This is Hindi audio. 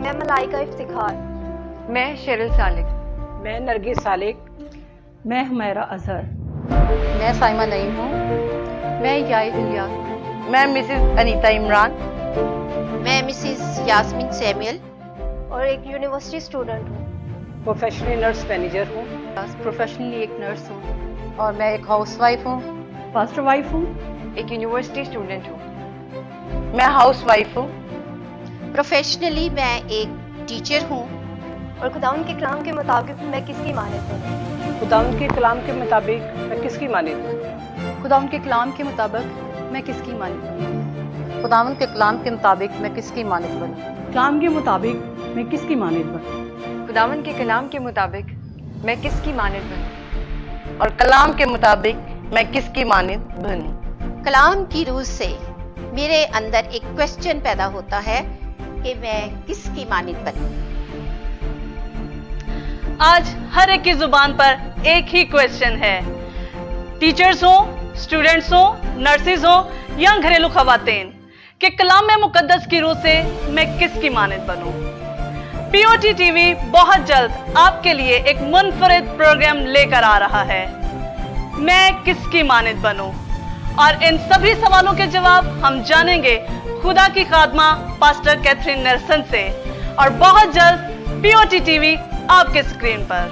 मैं मलाइका इफ्तिखार। मैं शेरिल सालिक। मैं नरगिस सालिक। मैं हुमैरा अजहर। मैं साइमा नईम हूँ। मैं याई इलिया। मैं मिसेस अनीता इमरान। मैं मिसेस यास्मीन सैमुअल और एक यूनिवर्सिटी स्टूडेंट हूँ। प्रोफेशनली नर्स मैनेजर हूँ। प्रोफेशनली एक नर्स हूँ और मैं एक हाउसवाइफ हूँ। फास्टर वाइफ हूँ। एक यूनिवर्सिटी स्टूडेंट हूँ। मैं हाउसवाइफ हूँ। प्रोफेशनली मैं एक टीचर हूँ। और खुदावंद के कलाम के मुताबिक मैं किसकी मानद हूँ? खुदावंद के कलाम के मुताबिक मैं किसकी मानद हूँ? खुदावंद के कलाम के मुताबिक मैं किसकी मानित बनूँ? खुदावंद के कलाम के मुताबिक मैं किसकी मानित बनूँ? कलाम के मुताबिक मैं किसकी मानद बनूँ? खुदावंद के कलाम के मुताबिक मैं किसकी मानद बनूँ? और कलाम के मुताबिक मैं किसकी मानद बनूँ? कलाम की रूह से मेरे अंदर एक क्वेश्चन पैदा होता है कि मैं किसकी मानित बनूँ। आज हर एक की जुबान पर एक ही क्वेश्चन है। टीचर्स हो, स्टूडेंट्स हो, नर्सेज हो या घरेलू खवातीन कि कलाम में मुकद्दस की रूह से मैं किसकी मानद बनूं। पीओटी टीवी बहुत जल्द आपके लिए एक मुनफरिद प्रोग्राम लेकर आ रहा है, मैं किसकी मानद बनूं। और इन सभी सवालों के जवाब हम जानेंगे खुदा की खादमा पास्टर कैथरीन नेल्सन से, और बहुत जल्द पीओटी टीवी आपके स्क्रीन पर।